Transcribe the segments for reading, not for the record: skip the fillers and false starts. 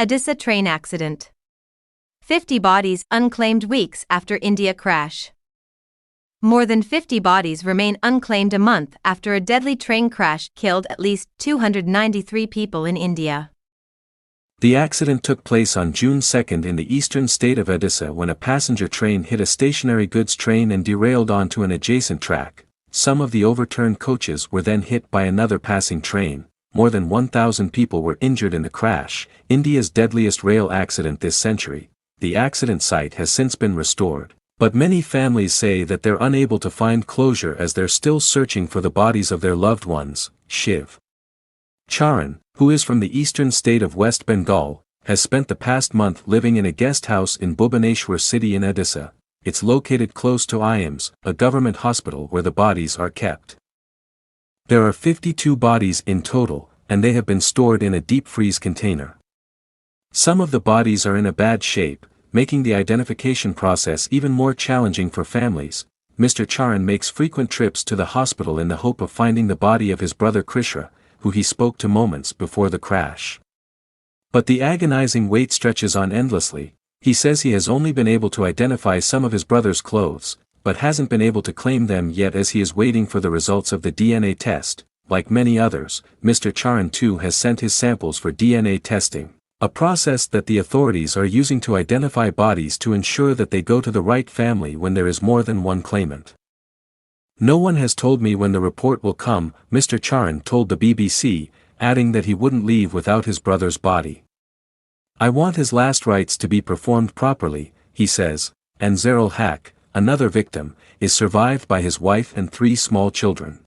Odisha train accident. 50 bodies unclaimed weeks after India crash. More than 50 bodies remain unclaimed a month after a deadly train crash killed at least 293 people in India. The accident took place on June 2 in the eastern state of Odisha when a passenger train hit a stationary goods train and derailed onto an adjacent track. Some of the overturned coaches were then hit by another passing train. More than 1,000 people were injured in the crash, India's deadliest rail accident this century. The accident site has since been restored, but many families say that they're unable to find closure as they're still searching for the bodies of their loved ones. Shiv Charan, who is from the eastern state of West Bengal, has spent the past month living in a guest house in Bhubaneswar city in Odisha. It's located close to IIMS, a government hospital where the bodies are kept. There are 52 bodies in total, and they have been stored in a deep freeze container. Some of the bodies are in a bad shape, making the identification process even more challenging for families. Mr. Charan makes frequent trips to the hospital in the hope of finding the body of his brother Krishna, who he spoke to moments before the crash. But the agonizing wait stretches on endlessly. He says he has only been able to identify some of his brother's clothes, but hasn't been able to claim them yet as he is waiting for the results of the DNA test. Like many others, Mr. Charan too has sent his samples for DNA testing, a process that the authorities are using to identify bodies to ensure that they go to the right family when there is more than one claimant. "No one has told me when the report will come," Mr. Charan told the BBC, adding that he wouldn't leave without his brother's body. "I want his last rites to be performed properly," he says, and Zerul Haq, another victim, is survived by his wife and 3 small children.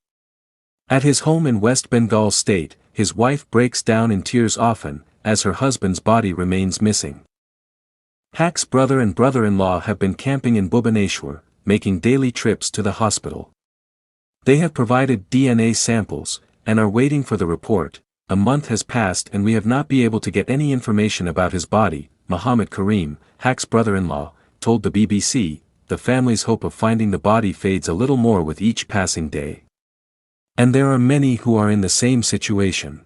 At his home in West Bengal state, his wife breaks down in tears often, as her husband's body remains missing. Haq's brother and brother-in-law have been camping in Bhubaneswar, making daily trips to the hospital. They have provided DNA samples, and are waiting for the report. "A month has passed and we have not been able to get any information about his body," Muhammad Karim, Haq's brother-in-law, told the BBC. The family's hope of finding the body fades a little more with each passing day. And there are many who are in the same situation.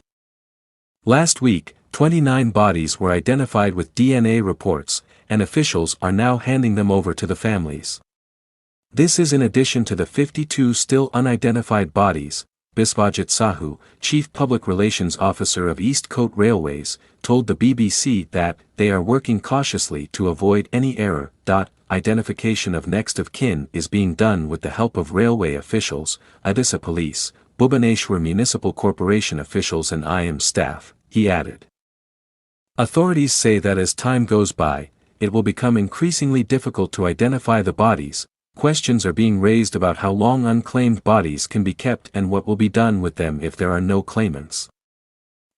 Last week, 29 bodies were identified with DNA reports, and officials are now handing them over to the families. This is in addition to the 52 still unidentified bodies. Biswajit Sahu, Chief Public Relations Officer of East Coast Railways, told the BBC that they are working cautiously to avoid any error. Identification of next of kin is being done with the help of railway officials, Odisha Police, Bhubaneswar Municipal Corporation officials and IIMS staff, he added. Authorities say that as time goes by, it will become increasingly difficult to identify the bodies. Questions are being raised about how long unclaimed bodies can be kept and what will be done with them if there are no claimants.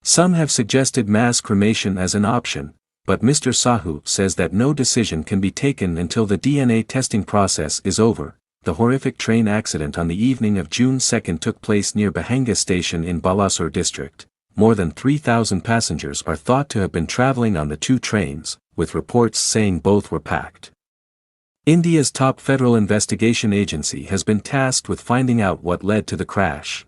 Some have suggested mass cremation as an option, but Mr. Sahu says that no decision can be taken until the DNA testing process is over. The horrific train accident on the evening of June 2 took place near Bahanga station in Balasore district. More than 3,000 passengers are thought to have been traveling on the 2 trains, with reports saying both were packed. India's top federal investigation agency has been tasked with finding out what led to the crash.